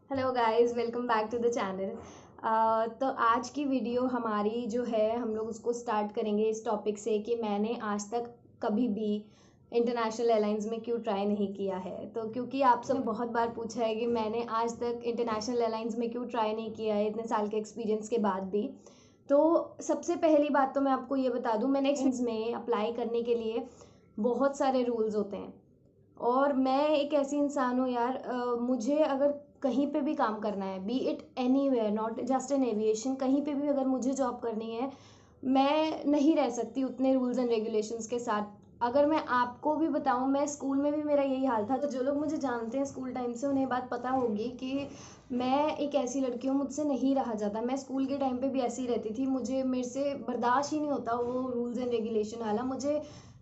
Hello guys, welcome back to the channel. तो आज की वीडियो हमारी जो है, हम लोग उसको स्टार्ट करेंगे इस टॉपिक से कि मैंने आज तक कभी भी इंटरनेशनल एयरलाइंस में क्यों ट्राई नहीं किया है। तो क्योंकि आप सबने बहुत बार पूछा है कि मैंने आज तक इंटरनेशनल एयरलाइंस में क्यों ट्राई नहीं किया है इतने साल के एक्सपीरियंस के बाद भी। तो सबसे पहली बात तो मैं आपको ये बता दूं, मैंने एक्सपीरियंस में अप्लाई करने के लिए बहुत सारे रूल्स होते हैं। और मैं एक ऐसी इंसान हूँ यार, मुझे अगर कहीं पे भी काम करना है, be it anywhere, not just in aviation, कहीं पे भी अगर मुझे जॉब करनी है, मैं नहीं रह सकती उतने रूल्स एंड रेगुलेशंस के साथ। अगर मैं आपको भी बताऊं, मैं स्कूल में भी मेरा यही हाल था। तो जो लोग मुझे जानते हैं स्कूल टाइम से, उन्हें बात पता होगी कि मैं एक ऐसी लड़की हूँ, मुझसे नहीं रहा जाता। मैं स्कूल के टाइम पे भी ऐसी ही रहती थी, मेरे से बर्दाश्त ही नहीं होता वो रूल्स एंड रेगुलेशन वाला। मुझे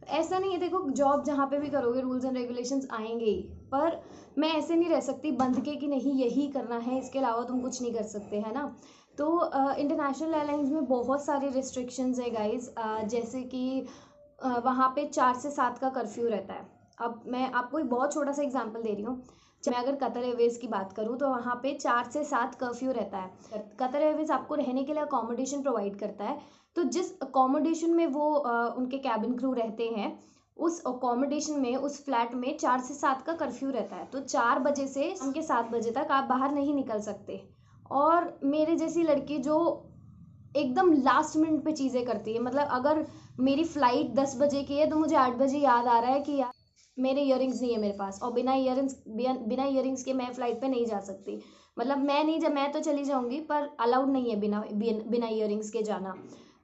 ऐसा नहीं है, देखो जॉब जहाँ पे भी करोगे रूल्स एंड रेगुलेशंस आएंगे ही, पर मैं ऐसे नहीं रह सकती बंध के कि नहीं यही करना है, इसके अलावा तुम कुछ नहीं कर सकते, है ना। तो इंटरनेशनल एयरलाइंस में बहुत सारे रिस्ट्रिक्शंस है गाइज। जैसे कि वहाँ पे 4 से 7 का कर्फ्यू रहता है। अब मैं आपको एक बहुत छोटा सा एग्जांपल दे रही हूँ। मैं अगर कतर एयरवेज की बात करूँ तो वहाँ पे 4 से 7 कर्फ्यू रहता है। कतर एयरवेज आपको रहने के लिए अकोमोडेशन प्रोवाइड करता है। तो जिस अकोमोडेशन में वो उनके कैबिन क्रू रहते हैं, उस अकोमोडेशन में, उस फ्लैट में 4 से 7 का कर्फ्यू रहता है। तो 4 बजे से शाम के 7 बजे तक आप बाहर नहीं निकल सकते। और मेरे जैसी लड़की जो एकदम लास्ट मिनट पे चीज़ें करती है, मतलब अगर मेरी फ्लाइट 10 बजे की है तो मुझे 8 बजे याद आ रहा है कि यार मेरे इयररिंग्स नहीं है मेरे पास, और बिना इयररिंग्स के मैं फ्लाइट पे नहीं जा सकती। मतलब मैं नहीं, जब मैं तो चली जाऊंगी पर अलाउड नहीं है बिना ईयरिंग्स के जाना।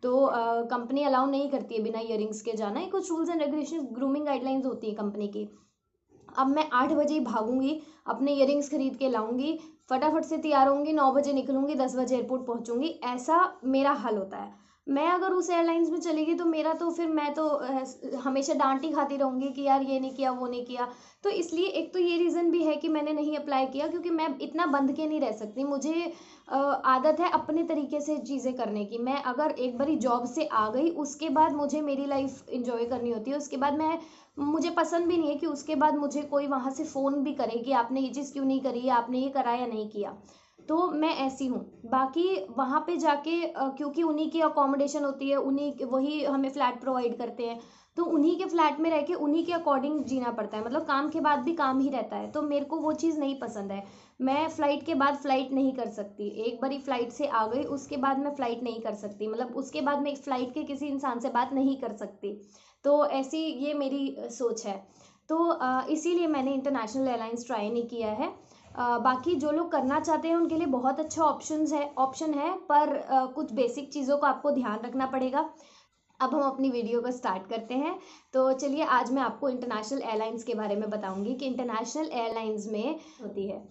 तो कंपनी अलाउ नहीं करती है बिना ईयरिंग्स के जाना। ये कुछ rules and regulation, grooming guidelines होती है कंपनी की। अब मैं 8 बजे ही भागूंगी, अपने इयरिंग्स खरीद के लाऊंगी, फटाफट से तैयार होंगी, 9 बजे निकलूंगी, 10 बजे एयरपोर्ट पहुंचूंगी, ऐसा मेरा हाल होता है। मैं अगर उस एयरलाइंस में चली गई तो मेरा तो फिर मैं तो हमेशा डांट ही खाती रहूंगी कि यार ये नहीं किया, वो नहीं किया। तो इसलिए एक तो ये रीज़न भी है कि मैंने नहीं अप्लाई किया, क्योंकि मैं इतना बंध के नहीं रह सकती। मुझे आदत है अपने तरीके से चीज़ें करने की। मैं अगर एक बारी जॉब से आ गई, उसके बाद मुझे मेरी लाइफ इंजॉय करनी होती है। उसके बाद मुझे पसंद भी नहीं है कि उसके बाद मुझे कोई वहाँ से फ़ोन भी करे कि आपने ये चीज़ क्यों नहीं करी, आपने ये करा या नहीं किया। तो मैं ऐसी हूँ। बाकी वहाँ पे जाके क्योंकि उन्हीं की अकोमोडेशन होती है, वही हमें फ्लैट प्रोवाइड करते हैं। तो उन्हीं के फ्लैट में रह के उन्हीं के अकॉर्डिंग जीना पड़ता है। मतलब काम के बाद भी काम ही रहता है, तो मेरे को वो चीज़ नहीं पसंद है। मैं फ़्लाइट के बाद फ़्लाइट नहीं कर सकती। एक बारी फ़्लाइट से आ गई, उसके बाद मैं फ़्लाइट नहीं कर सकती। मतलब उसके बाद मैं फ़्लाइट के किसी इंसान से बात नहीं कर सकती। तो ऐसी ये मेरी सोच है। तो इसीलिए मैंने इंटरनेशनल एयरलाइंस ट्राई नहीं किया है। बाकी जो लोग करना चाहते हैं उनके लिए बहुत अच्छा ऑप्शन है, पर कुछ बेसिक चीज़ों को आपको ध्यान रखना पड़ेगा। अब हम अपनी वीडियो को स्टार्ट करते हैं। तो चलिए, आज मैं आपको इंटरनेशनल एयरलाइंस के बारे में बताऊंगी कि इंटरनेशनल एयरलाइंस में होती है।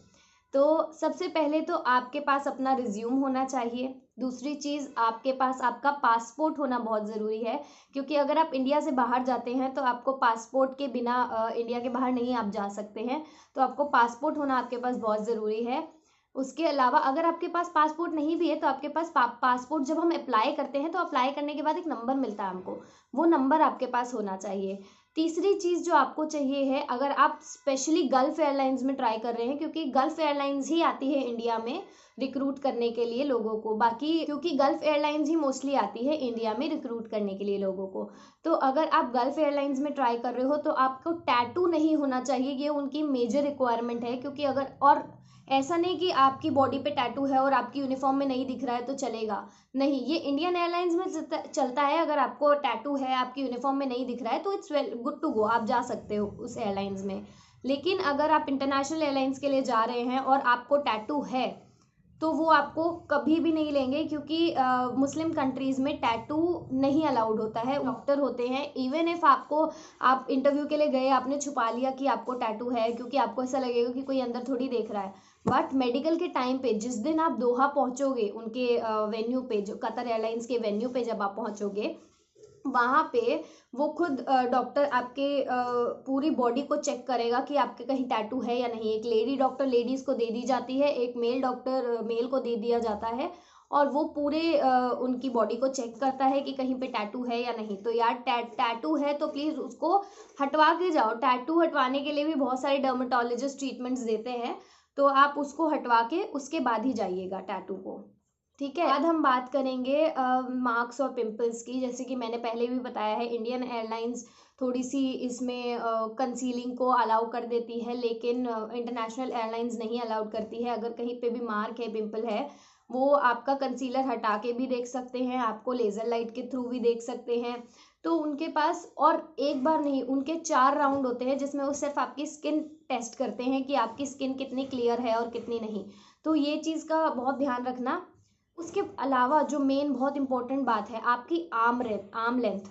तो सबसे पहले तो आपके पास अपना रिज्यूम होना चाहिए। दूसरी चीज़, आपके पास आपका पासपोर्ट होना बहुत ज़रूरी है, क्योंकि अगर आप इंडिया से बाहर जाते हैं तो आपको पासपोर्ट के बिना इंडिया के बाहर नहीं आप जा सकते हैं। तो आपको पासपोर्ट होना आपके पास बहुत ज़रूरी है। उसके अलावा अगर आपके पास पासपोर्ट नहीं भी है तो आपके पास पासपोर्ट, जब हम अप्लाई करते हैं तो अप्लाई करने के बाद एक नंबर मिलता है हमको, वो नंबर आपके पास होना चाहिए। तीसरी चीज़ जो आपको चाहिए है, अगर आप स्पेशली गल्फ़ एयरलाइंस में ट्राई कर रहे हैं, क्योंकि गल्फ़ एयरलाइंस ही आती है इंडिया में रिक्रूट करने के लिए लोगों को, बाकी क्योंकि गल्फ़ एयरलाइंस ही मोस्टली आती है इंडिया में रिक्रूट करने के लिए लोगों को। तो अगर आप गल्फ़ एयरलाइंस में ट्राई कर रहे हो तो आपको टैटू नहीं होना चाहिए, ये उनकी मेजर रिक्वायरमेंट है। क्योंकि अगर, और ऐसा नहीं कि आपकी बॉडी पे टैटू है और आपकी यूनिफॉर्म में नहीं दिख रहा है तो चलेगा, नहीं, ये इंडियन एयरलाइंस में चलता है। अगर आपको टैटू है, आपकी यूनिफॉर्म में नहीं दिख रहा है, तो it's well good to go, आप जा सकते हो उस एयरलाइंस में। लेकिन अगर आप इंटरनेशनल एयरलाइंस के लिए जा रहे हैं और आपको टैटू है, तो वो आपको कभी भी नहीं लेंगे, क्योंकि मुस्लिम कंट्रीज़ में टैटू नहीं अलाउड होता है। डॉक्टर होते हैं, इवन इफ आप इंटरव्यू के लिए गए, आपने छुपा लिया कि आपको टैटू है, क्योंकि आपको ऐसा लगेगा कि कोई अंदर थोड़ी देख रहा है। बट मेडिकल के टाइम पे, जिस दिन आप दोहा पहुंचोगे, उनके वेन्यू पे, जो कतर एयरलाइंस के वेन्यू पे जब आप पहुंचोगे, वहाँ पे वो खुद डॉक्टर आपके पूरी बॉडी को चेक करेगा कि आपके कहीं टैटू है या नहीं। एक लेडी डॉक्टर लेडीज़ को दे दी जाती है, एक मेल डॉक्टर मेल को दे दिया जाता है, और वो पूरे उनकी बॉडी को चेक करता है कि कहीं पे टैटू है या नहीं। तो यार टैटू है तो प्लीज़ उसको हटवा के जाओ। टैटू हटवाने के लिए भी बहुत सारे डर्मेटोलॉजिस्ट ट्रीटमेंट्स देते हैं। तो आप उसको हटवा के उसके बाद ही जाइएगा टैटू को, ठीक है। बाद हम बात करेंगे मार्क्स और पिंपल्स की। जैसे कि मैंने पहले भी बताया है, इंडियन एयरलाइंस थोड़ी सी इसमें कंसीलिंग को अलाउ कर देती है, लेकिन इंटरनेशनल एयरलाइंस नहीं अलाउड करती है। अगर कहीं पे भी मार्क है, पिंपल है, वो आपका कंसीलर हटा के भी देख सकते हैं, आपको लेज़र लाइट के थ्रू भी देख सकते हैं। तो उनके पास, और एक बार नहीं, उनके 4 राउंड होते हैं जिसमें वो सिर्फ आपकी स्किन टेस्ट करते हैं कि आपकी स्किन कितनी क्लियर है और कितनी नहीं। तो ये चीज़ का बहुत ध्यान रखना। उसके अलावा जो मेन बहुत इंपॉर्टेंट बात है, आपकी आर्म लेंथ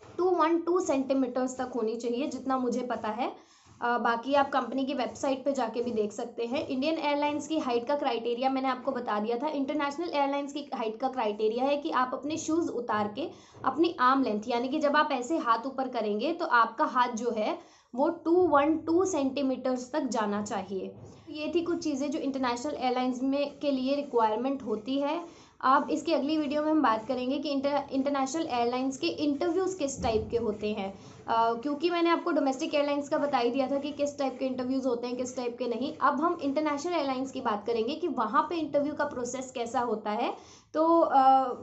212 सेंटीमीटर्स तक होनी चाहिए, जितना मुझे पता है। बाकी आप कंपनी की वेबसाइट पे जाके भी देख सकते हैं। इंडियन एयरलाइंस की हाइट का क्राइटेरिया मैंने आपको बता दिया था। इंटरनेशनल एयरलाइंस की हाइट का क्राइटेरिया है कि आप अपने शूज़ उतार के अपनी आर्म लेंथ, यानी कि जब आप ऐसे हाथ ऊपर करेंगे तो आपका हाथ जो है वो 212 सेंटीमीटर्स तक जाना चाहिए। ये थी कुछ चीज़ें जो इंटरनेशनल एयरलाइंस में के लिए रिक्वायरमेंट होती है। अब इसकी अगली वीडियो में हम बात करेंगे कि इंटरनेशनल एयरलाइंस के इंटरव्यूज़ किस टाइप के होते हैं। क्योंकि मैंने आपको डोमेस्टिक एयरलाइंस का बता ही दिया था कि किस टाइप के इंटरव्यूज़ होते हैं, किस टाइप के नहीं। अब हम इंटरनेशनल एयरलाइंस की बात करेंगे कि वहाँ पे इंटरव्यू का प्रोसेस कैसा होता है। तो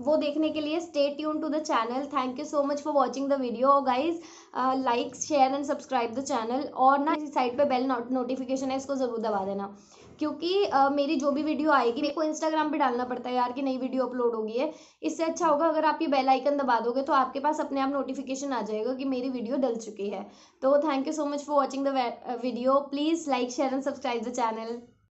वो देखने के लिए stay tune to the channel. Thank you so much for watching the video guys. Like, share and subscribe the channel, और ना इसी साइड पे बेल नोटिफिकेशन है, इसको ज़रूर दबा देना, क्योंकि मेरी जो भी वीडियो आएगी मेरे को इंस्टाग्राम पे डालना पड़ता है यार कि नई वीडियो अपलोड होगी है। इससे अच्छा होगा अगर आप ये बेल आइकन दबा दोगे तो आपके पास अपने आप नोटिफिकेशन आ जाएगा कि मेरी वीडियो डल चुकी है। तो thank you so much for watching the video. Please like, share and subscribe the channel.